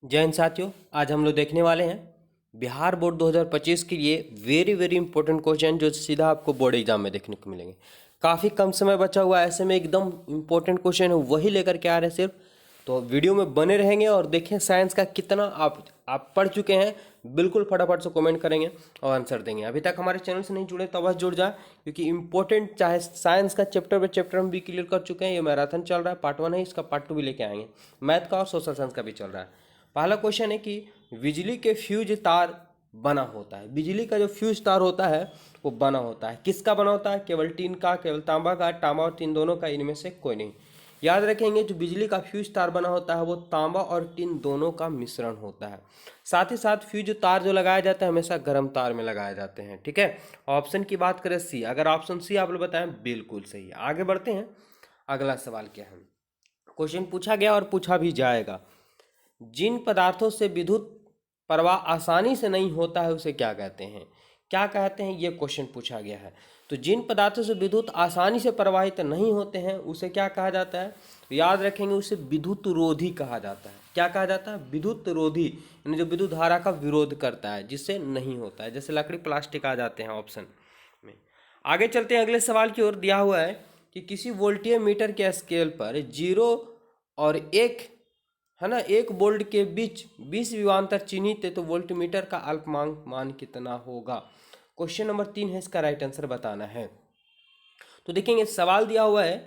जय हिंद साथियों, आज हम लोग देखने वाले हैं बिहार बोर्ड 2025 के लिए वेरी वेरी इंपॉर्टेंट क्वेश्चन जो सीधा आपको बोर्ड एग्जाम में देखने को मिलेंगे। काफ़ी कम समय बचा हुआ है, ऐसे में एकदम इंपॉर्टेंट क्वेश्चन है वही लेकर के आ रहे हैं सिर्फ। तो वीडियो में बने रहेंगे और देखें साइंस का कितना आप पढ़ चुके हैं। बिल्कुल फटाफट से कमेंट करेंगे और आंसर देंगे। अभी तक हमारे चैनल से नहीं जुड़े तो अवश्य जुड़ जाए, क्योंकि इंपॉर्टेंट चाहे साइंस का चैप्टर बाय चैप्टर हम भी क्लियर कर चुके हैं। ये मैराथन चल रहा है, पार्ट 1 है, इसका पार्ट 2 भी लेके आएंगे। मैथ का और सोशल साइंस का भी चल रहा है। पहला क्वेश्चन है कि बिजली के फ्यूज तार बना होता है। बिजली का जो फ्यूज तार होता है वो बना होता है, किसका बना होता है? केवल टीन का, केवल तांबा का, तांबा और टीन दोनों का, इनमें से कोई नहीं। याद रखेंगे जो बिजली का फ्यूज तार बना होता है वो तांबा और टीन दोनों का मिश्रण होता है। साथ ही साथ फ्यूज तार जो लगाया जाता है हमेशा गर्म तार में लगाए जाते हैं। ठीक है, ऑप्शन की बात करें सी। अगर ऑप्शन सी आप लोग बताएं बिल्कुल सही है। आगे बढ़ते हैं, अगला सवाल क्या है। क्वेश्चन पूछा गया और पूछा भी जाएगा, जिन पदार्थों से विद्युत प्रवाह आसानी से नहीं होता है उसे क्या कहते हैं? क्या कहते हैं, ये क्वेश्चन पूछा गया है। तो जिन पदार्थों से विद्युत आसानी से प्रवाहित नहीं होते हैं उसे क्या कहा जाता है? तो याद रखेंगे उसे विद्युत रोधी कहा जाता है। क्या कहा जाता है? विद्युत रोधी, यानी जो विद्युत धारा का विरोध करता है, जिससे नहीं होता है, जैसे लकड़ी प्लास्टिक आ जाते हैं ऑप्शन में। आगे चलते हैं अगले सवाल की ओर। दिया हुआ है कि किसी वोल्टेज मीटर के स्केल पर 0 और 1 है ना, 1 वोल्ट के बीच 20 विभवांतर चिन्हित है, तो वोल्टमीटर का अल्पतमांक मान कितना होगा? क्वेश्चन नंबर 3 है, इसका राइट आंसर बताना है। तो देखेंगे सवाल दिया हुआ है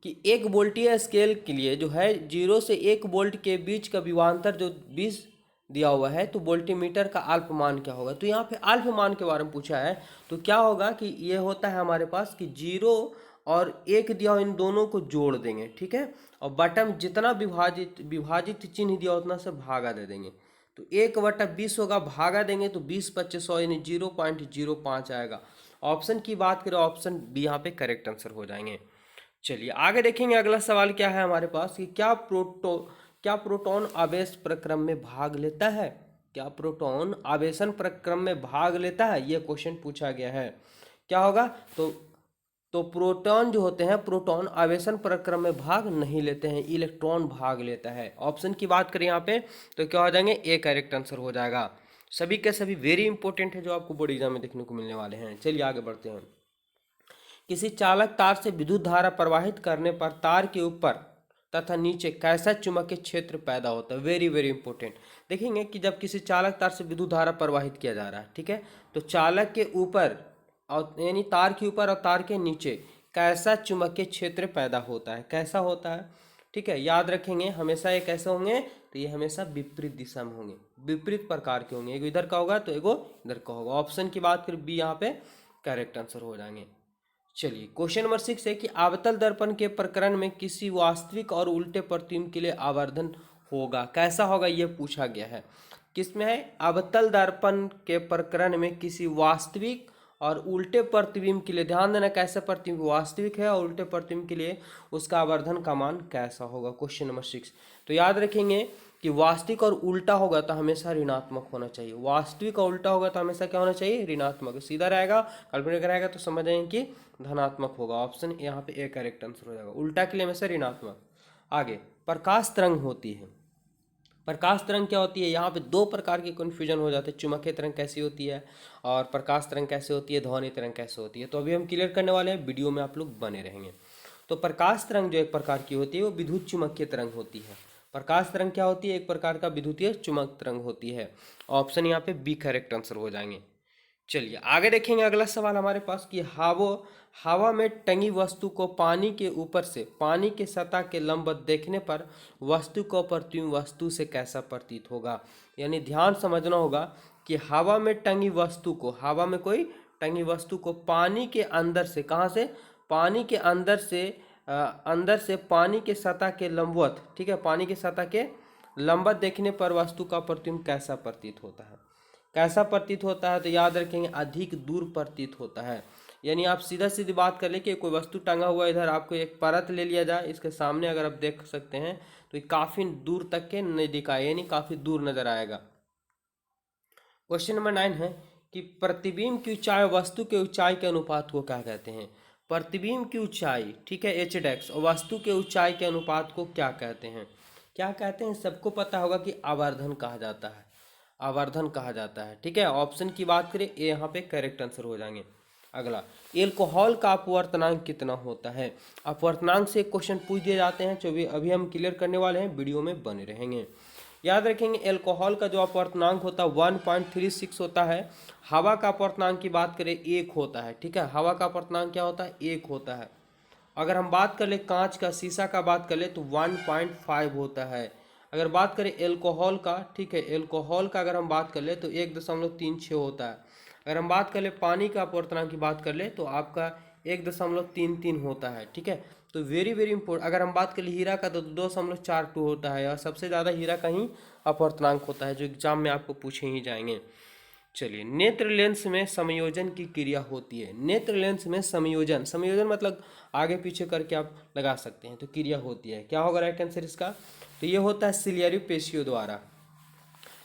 कि एक वोल्टीय स्केल के लिए जो है 0 से 1 वोल्ट के बीच का विभवांतर जो 20 दिया हुआ है, तो वोल्टमीटर का अल्पमान क्या होगा? तो यहाँ पे अल्पमान के बारे में पूछा है। तो क्या होगा कि ये होता है हमारे पास कि 0 और 1 दिया हो, इन दोनों को जोड़ देंगे। ठीक है, और बटन जितना विभाजित विभाजित चिन्ह दिया उतना से भागा दे देंगे। तो 1/20 होगा, भागा देंगे तो 20/2500 यानी 0.05 आएगा। ऑप्शन की बात करें, ऑप्शन बी यहाँ पे करेक्ट आंसर हो जाएंगे। चलिए आगे देखेंगे, अगला सवाल क्या है हमारे पास कि क्या प्रोटॉन आवेश प्रक्रम में भाग लेता है? क्या प्रोटॉन आवेशन प्रक्रम में भाग लेता है? यह क्वेश्चन पूछा गया है। क्या होगा? तो प्रोटॉन जो होते हैं, प्रोटॉन आवेशन प्रक्रम में भाग नहीं लेते हैं, इलेक्ट्रॉन भाग लेता है। ऑप्शन की बात करें यहाँ पे तो क्या हो जाएंगे? ए करेक्ट आंसर हो जाएगा। सभी के सभी वेरी इंपॉर्टेंट है जो आपको बोर्ड एग्जाम में देखने को मिलने वाले हैं। चलिए आगे बढ़ते हैं। किसी चालक तार से विद्युत धारा प्रवाहित करने पर तार के ऊपर तथा नीचे कैसा चुंबकीय क्षेत्र पैदा होता है? Very very important. देखेंगे कि जब किसी चालक तार से विद्युत धारा प्रवाहित किया जा रहा है, ठीक है, तो चालक के ऊपर और यानी तार के ऊपर और तार के नीचे कैसा चुंबकीय क्षेत्र पैदा होता है? कैसा होता है? ठीक है, याद रखेंगे हमेशा ये कैसे होंगे, तो ये हमेशा विपरीत दिशा में होंगे, विपरीत प्रकार के होंगे। एगो इधर का होगा तो एगो इधर का होगा। ऑप्शन की बात करें बी यहाँ पे करेक्ट आंसर हो जाएंगे। चलिए क्वेश्चन नंबर 6 है कि अवतल दर्पण के प्रकरण में किसी वास्तविक और उल्टे प्रतिबिंब के लिए आवर्धन होगा। कैसा होगा ये पूछा गया है। किसमें है? अवतल दर्पण के प्रकरण में किसी वास्तविक और उल्टे प्रतिबिंब के लिए। ध्यान देना कैसे प्रतिबिंब वास्तविक है और उल्टे प्रतिबिंब के लिए उसका आवर्धन का मान कैसा होगा। क्वेश्चन नंबर 6 तो याद रखेंगे कि वास्तविक और उल्टा होगा तो हमेशा ऋणात्मक होना चाहिए। वास्तविक और उल्टा होगा तो हमेशा क्या होना चाहिए? ऋणात्मक। सीधा रहेगा, काल्पनिक रहेगा तो समझ जाएंगे कि धनात्मक होगा। ऑप्शन यहाँ पे ए करेक्ट आंसर हो जाएगा। उल्टा के लिए हमेशा ऋणात्मक। आगे प्रकाश तरंग होती है। प्रकाश तरंग क्या होती है? यहाँ पे दो प्रकार की कन्फ्यूजन हो जाते हैं, चुंबकीय तरंग कैसी होती है और प्रकाश तरंग कैसे होती है, ध्वनि तरंग कैसे होती है। तो अभी हम क्लियर करने वाले हैं, वीडियो में आप लोग बने रहेंगे। तो प्रकाश तरंग जो एक प्रकार की होती है वो विद्युत चुम्बकीय तरंग होती है। प्रकाश तरंग क्या होती है? एक प्रकार का विद्युतीय चुंबक तरंग होती है। ऑप्शन यहाँ पे बी करेक्ट आंसर हो जाएंगे। चलिए आगे देखेंगे, अगला सवाल हमारे पास कि हवा में टंगी वस्तु को पानी के ऊपर से पानी के सतह के लंबवत देखने पर वस्तु को प्रतिबिंब वस्तु से कैसा प्रतीत होगा? यानी ध्यान समझना होगा कि हवा में टंगी वस्तु को, हवा में कोई टंगी वस्तु को पानी के अंदर से, कहाँ से? पानी के अंदर से पानी के सतह के लंबवत, ठीक है, पानी के सतह के लंबवत देखने पर वस्तु का प्रतिबिंब कैसा प्रतीत होता है? कैसा प्रतीत होता है? तो याद रखेंगे अधिक दूर प्रतीत होता है। यानी आप सीधा सीधी बात कर ले कि कोई वस्तु टंगा हुआ इधर, आपको एक परत ले लिया जाए, इसके सामने अगर आप देख सकते हैं तो ये काफ़ी दूर तक के नहीं दिखाए, यानी काफ़ी दूर नजर आएगा। क्वेश्चन नंबर 9 है कि प्रतिबिंब की ऊंचाई वस्तु के ऊंचाई के अनुपात को क्या कहते हैं? प्रतिबिंब की ऊंचाई, ठीक है, एच डैक्स, और वस्तु के ऊंचाई के अनुपात को क्या कहते हैं? क्या कहते हैं, सबको पता होगा कि आवर्धन कहा जाता है, आवर्धन कहा जाता है। ठीक है, ऑप्शन की बात करें ये यहाँ पे करेक्ट आंसर हो जाएंगे। अगला, एल्कोहल का अपवर्तनांक कितना होता है? अपवर्तनांक से क्वेश्चन पूछ दिए जाते हैं, जो भी अभी हम क्लियर करने वाले हैं, वीडियो में बने रहेंगे। याद रखेंगे एल्कोहल का जो अपवर्तनांक होता है 1.36 होता है। हवा का अपवर्तनांक की बात करें 1 होता है। ठीक है, हवा का अपवर्तनांक क्या होता है? 1 होता है। अगर हम बात कर ले कांच का, शीशा का बात कर ले तो 1.5 होता है। अगर बात करें एल्कोहल का, ठीक है, एल्कोहल का अगर हम बात कर ले तो 1.36 होता है। अगर हम बात कर ले पानी का अपवर्तनांक की बात कर ले तो आपका 1.33 होता है। ठीक है, तो वेरी वेरी इंपॉर्टेंट। अगर हम बात करें हीरा का तो 2.42 होता है, और सबसे ज़्यादा हीरा का ही अपवर्तनांक होता है, जो एग्जाम में आपको पूछे ही जाएंगे। चलिए, नेत्र लेंस में समायोजन की क्रिया होती है। नेत्र लेंस में समायोजन, समायोजन मतलब आगे पीछे करके आप लगा सकते हैं, तो क्रिया होती है। क्या होगा राइट आंसर इसका? तो ये होता है सिलियरी पेशियों द्वारा।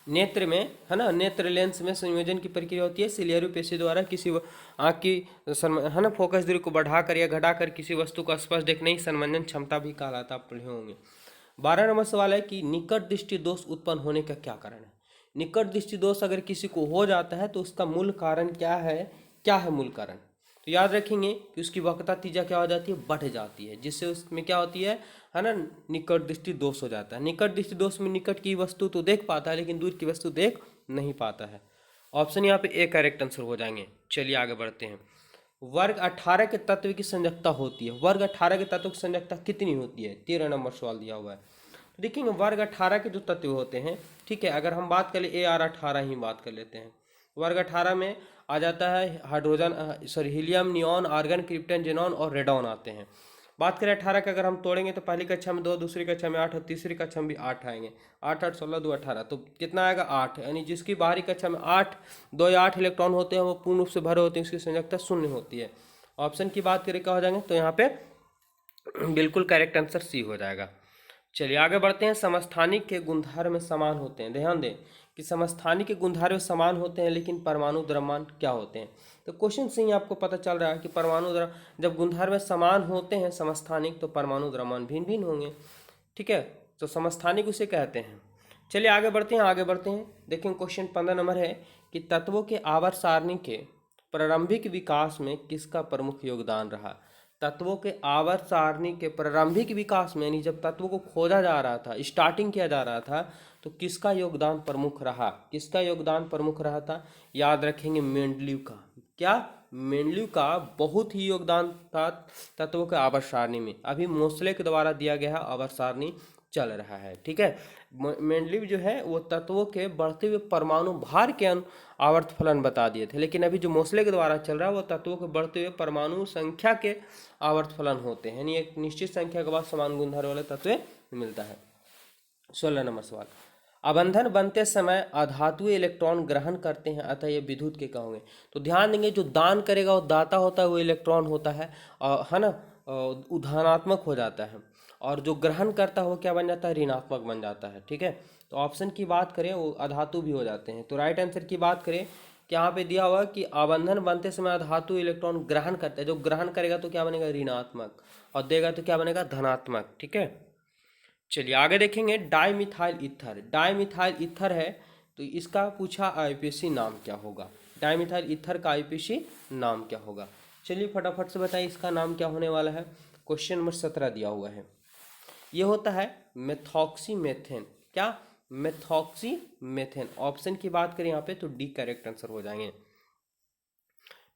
नेत्र में, है ना, नेत्र लेंस में संयोजन की प्रक्रिया होती है सिलियरी पेशी द्वारा। किसी आँख की है ना, फोकस दूरी को बढ़ाकर या घटाकर किसी वस्तु को स्पष्ट देखने की संवेदन क्षमता भी कहलाता, आप पढ़े होंगे। 12 नंबर सवाल है कि निकट दृष्टि दोष उत्पन्न होने का क्या कारण है? निकट दृष्टि दोष अगर किसी को हो जाता है तो उसका मूल कारण क्या है? क्या है मूल कारण? तो याद रखेंगे कि उसकी वक्रता तीजा क्या हो जाती है? बढ़ जाती है, जिससे उसमें क्या होती है ना, निकट दृष्टि दोष हो जाता है। निकट दृष्टि दोष में निकट की वस्तु तो देख पाता है लेकिन दूर की वस्तु देख नहीं पाता है। ऑप्शन यहाँ पे ए करेक्ट आंसर हो जाएंगे। चलिए आगे बढ़ते हैं। वर्ग 18 के तत्व की संयोजकता होती है। वर्ग 18 के तत्व की संयोजकता कितनी होती है? 13 नंबर सवाल दिया हुआ है। देखिए वर्ग 18 के जो तत्व होते हैं, ठीक है, अगर हम बात करें AR18 ही बात कर लेते हैं। वर्ग 18 में आ जाता है hydrogen, sorry, helium, neon, argon, krypton, xenon और रेडॉन आते हैं। बात करें 18 का, अगर हम तोड़ेंगे तो पहली कक्षा में 2, दूसरी कक्षा में 8 और तीसरी कक्षा में भी 8 आएंगे। 8 8 16 2 18, तो कितना आएगा? 8। यानी जिसकी बाहरी कक्षा में 8, 2 या 8 इलेक्ट्रॉन होते हैं वो पूर्ण रूप से भरे होते हैं, उसकी संयोजकता 0 होती है। ऑप्शन की बात करें क्या हो जाएंगे, तो यहाँ पे बिल्कुल करेक्ट आंसर सी हो जाएगा। चलिए आगे बढ़ते हैं। समस्थानिक के गुणधर्म समान होते हैं। ध्यान दें कि समस्थानिक के गुणधर्म समान होते हैं लेकिन परमाणु द्रव्यमान क्या होते हैं? तो क्वेश्चन से ही आपको पता चल रहा है कि परमाणु जब गुणधर्म समान होते हैं समस्थानिक, तो परमाणु द्रव्यमान भिन्न भिन्न होंगे। ठीक है, तो समस्थानिक उसे कहते हैं। चलिए आगे बढ़ते हैं, आगे बढ़ते हैं। देखिए क्वेश्चन 15 नंबर है कि तत्वों के आवर्त सारणी के प्रारंभिक विकास में किसका प्रमुख योगदान रहा? तत्वों के आवर्त सारणी के प्रारंभिक विकास में, यानी जब तत्वों को खोजा जा रहा था, स्टार्टिंग किया जा रहा था, तो किसका योगदान प्रमुख रहा? किसका योगदान प्रमुख रहा था? याद रखेंगे मेंडलीव का। क्या? मेंडलीव का बहुत ही योगदान था तत्वों के आवर्त सारणी में। अभी मोसले के द्वारा दिया गया आवर्त सारणी चल रहा है। ठीक है, मेंडलीव जो है वो तत्वों के बढ़ते हुए परमाणु भार के आवर्त फलन बता दिए थे, लेकिन अभी जो मोसले के द्वारा चल रहा है वो तत्वों के बढ़ते हुए परमाणु संख्या के आवर्त फलन होते हैं, यानी एक निश्चित संख्या के बाद समान गुणधर्म वाले तत्व मिलता है। 16 नंबर सवाल, अबंधन बनते समय अधातुए इलेक्ट्रॉन ग्रहण करते हैं, अतः ये विद्युत के कहोगे। तो ध्यान देंगे जो दान करेगा वो दाता होता है, वो इलेक्ट्रॉन होता है ना, धनात्मक हो जाता है, और जो ग्रहण करता है वो क्या बन जाता है? ऋणात्मक बन जाता है। ठीक है, तो ऑप्शन की बात करें वो अधातु भी हो जाते हैं। तो राइट आंसर की बात करें कि यहाँ पे दिया हुआ कि आबंधन बनते समय अधातु इलेक्ट्रॉन ग्रहण करता है, जो ग्रहण करेगा तो क्या बनेगा? ऋणात्मक, और देगा तो क्या बनेगा? धनात्मक। ठीक है, चलिए आगे देखेंगे। डाइमिथाइल ईथर, डाइमिथाइल ईथर है, तो इसका पूछा आईपीसी नाम क्या होगा? डाइमिथाइल ईथर का आईपीसी नाम क्या होगा? चलिए फटाफट से बताइए इसका नाम क्या होने वाला है। क्वेश्चन नंबर 17 दिया हुआ है, ये होता है मेथॉक्सीमेथेन। क्या? मेथॉक्सीमेथेन। ऑप्शन की बात करें यहाँ पे तो डी करेक्ट आंसर हो जाएंगे।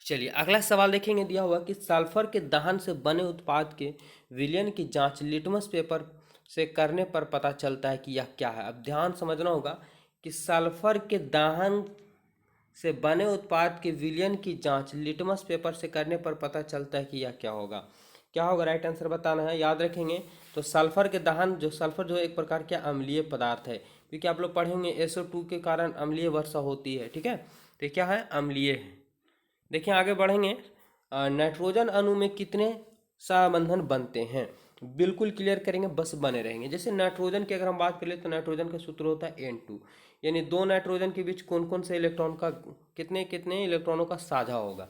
चलिए अगला सवाल देखेंगे, दिया हुआ कि सल्फर के दहन से बने उत्पाद के विलयन की जांच लिटमस पेपर से करने पर पता चलता है कि यह क्या है। अब ध्यान समझना होगा कि सल्फर के दहन से बने उत्पाद के विलयन की जांच लिटमस पेपर से करने पर पता चलता है कि यह क्या होगा? क्या होगा? राइट आंसर बताना है। याद रखेंगे तो सल्फर के दहन, जो सल्फर जो एक प्रकार का अम्लीय पदार्थ है, क्योंकि आप लोग पढ़े होंगे SO2 के कारण अम्लीय वर्षा होती है। ठीक है, तो क्या है? अम्लीय है। देखिए आगे बढ़ेंगे। नाइट्रोजन अणु में कितने सहबंधन बनते हैं? बिल्कुल क्लियर करेंगे, बस बने रहेंगे। जैसे नाइट्रोजन की अगर हम बात करें तो नाइट्रोजन का सूत्र होता है N2, यानी दो नाइट्रोजन के बीच कौन कौन से इलेक्ट्रॉन का, कितने कितने इलेक्ट्रॉनों का साझा होगा।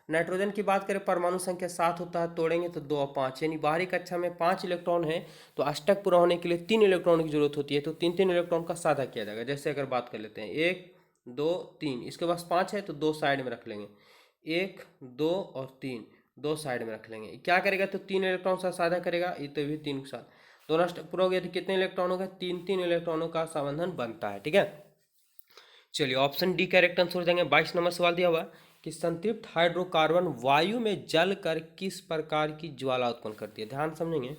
नाइट्रोजन की बात करें, परमाणु संख्या 7 होता है, तोड़ेंगे तो 2 और 5, यानी बाहरी कक्षा में 5 इलेक्ट्रॉन है तो अष्टक पूरा होने के लिए 3 इलेक्ट्रॉन की जरूरत होती है, तो 3 इलेक्ट्रॉन का साझा किया जाएगा। जैसे अगर बात कर लेते हैं 1 2 3, इसके पास 5 है तो 2 साइड में रख लेंगे, 1 2 और 3, 2 साइड में रख लेंगे। क्या करेगा तो 3 इलेक्ट्रॉन का साझा करेगा, ये तो भी 3 के साथ, दोनों अष्टक पूरा हो गया तो कितने इलेक्ट्रॉनों का 3 इलेक्ट्रॉनों का संबंधन बनता है। ठीक है, चलिए ऑप्शन डी करेक्ट आंसर हो जाएंगे। 22 नंबर सवाल दिया हुआ कि संतृप्त हाइड्रोकार्बन वायु में जलकर किस प्रकार की ज्वाला उत्पन्न करती है। ध्यान समझेंगे,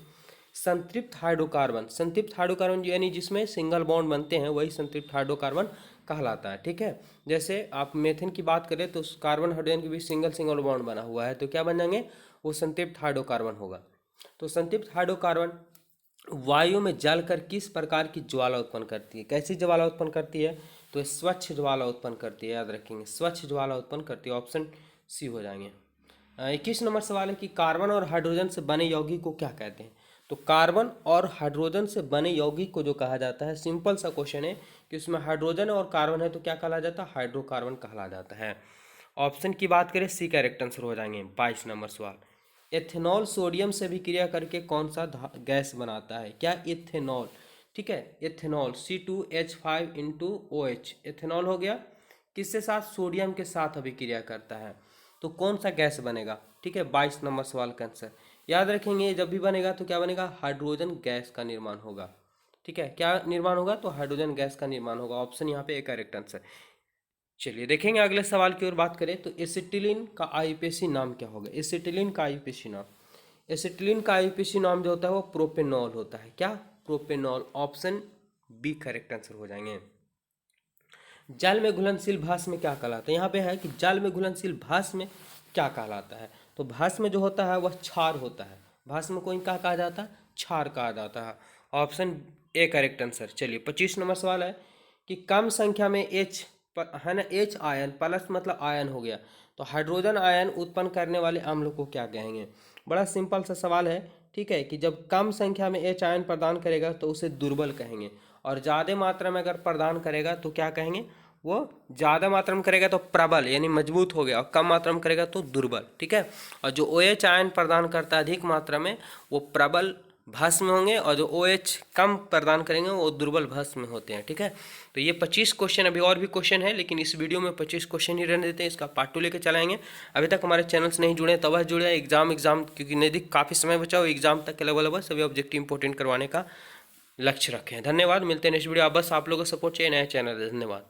संतृप्त हाइड्रोकार्बन यानी जिसमें सिंगल बॉन्ड बनते हैं वही संतृप्त हाइड्रोकार्बन कहलाता है। ठीक है, जैसे आप मेथेन की बात करें तो कार्बन हाइड्रोजन के बीच सिंगल बॉन्ड बना हुआ है तो क्या बन जाएंगे, वो संतृप्त हाइड्रोकार्बन होगा। तो संतृप्त हाइड्रोकार्बन वायु में जलकर किस प्रकार की ज्वाला उत्पन्न करती है, कैसी ज्वाला उत्पन्न करती है, तो स्वच्छ ज्वाला उत्पन्न करती है, याद रखेंगे स्वच्छ ज्वाला उत्पन्न करती है, ऑप्शन सी हो जाएंगे। 21 नंबर सवाल है कि कार्बन और हाइड्रोजन से बने यौगिक को क्या कहते हैं। तो कार्बन और हाइड्रोजन से बने यौगिक को जो कहा जाता है, सिंपल सा क्वेश्चन है कि उसमें हाइड्रोजन और कार्बन है तो क्या कहला जाता है, हाइड्रोकार्बन कहला जाता है। ऑप्शन की बात करें सी करेक्ट आंसर हो जाएंगे। 22 नंबर सवाल, एथेनॉल सोडियम से भी क्रिया करके कौन सा गैस बनाता है, क्या इथेनॉल। ठीक है, ethanol C2H5 into OH, ethanol हो गया, किसके साथ, सोडियम के साथ अभिक्रिया करता है तो कौन सा गैस बनेगा। ठीक है, 22 नंबर सवाल का आंसर याद रखेंगे, जब भी बनेगा तो क्या बनेगा, हाइड्रोजन गैस का निर्माण होगा। ठीक है, क्या निर्माण होगा, तो हाइड्रोजन गैस का निर्माण होगा, ऑप्शन यहाँ पे एक करेक्ट आंसर। चलिए देखेंगे अगले सवाल की ओर बात करें तो एसिटिलीन का आईयूपीएसी नाम क्या होगा। एसिटिलीन का आईयूपीएसी नाम, एसिटिलीन का आईयूपीएसी नाम जो होता है वो प्रोपेनॉल होता है। क्या, propanol, option B correct answer हो जाएंगे। जल में घुलनशील भस्म में क्या कहलाता है, यहाँ पे है कि जल में घुलनशील भस्म में क्या कहलाता है, तो भस्म जो होता है वह क्षार होता है, भस्म को क्या कहा जाता है, क्षार कहा जाता है, ऑप्शन ए करेक्ट आंसर। चलिए 25 नंबर सवाल है कि कम संख्या में H है ना, H आयन प्लस मतलब आयन हो गया तो हाइड्रोजन आयन उत्पन्न करने वाले अम्ल को क्या कहेंगे। बड़ा सिंपल सा सवाल है। ठीक है, कि जब कम संख्या में H आयन प्रदान करेगा तो उसे दुर्बल कहेंगे, और ज़्यादा मात्रा में अगर प्रदान करेगा तो क्या कहेंगे, वो ज़्यादा मात्रा में करेगा तो प्रबल यानी मजबूत हो गया, और कम मात्रा में करेगा तो दुर्बल। ठीक है, और जो OH आयन प्रदान करता है अधिक मात्रा में वो प्रबल भस्म होंगे, और जो OH कम प्रदान करेंगे वो दुर्बल भस्म होते हैं। ठीक है, तो ये 25 क्वेश्चन, अभी और भी क्वेश्चन है लेकिन इस वीडियो में 25 क्वेश्चन ही रहने देते हैं, इसका पार्ट 2 लेकर चलाएंगे। अभी तक हमारे चैनल से नहीं जुड़े तब जुड़े, एग्जाम क्योंकि नज़दीक काफ़ी समय बचा हो, एग्जाम तक के लेवल सभी ऑब्जेक्टिव इंपॉर्टेंट करवाने का लक्ष्य रखें। धन्यवाद, मिलते हैं नेक्स्ट वीडियो। बस आप लोगों को सपोर्ट चाहिए, नया चैनल है। धन्यवाद।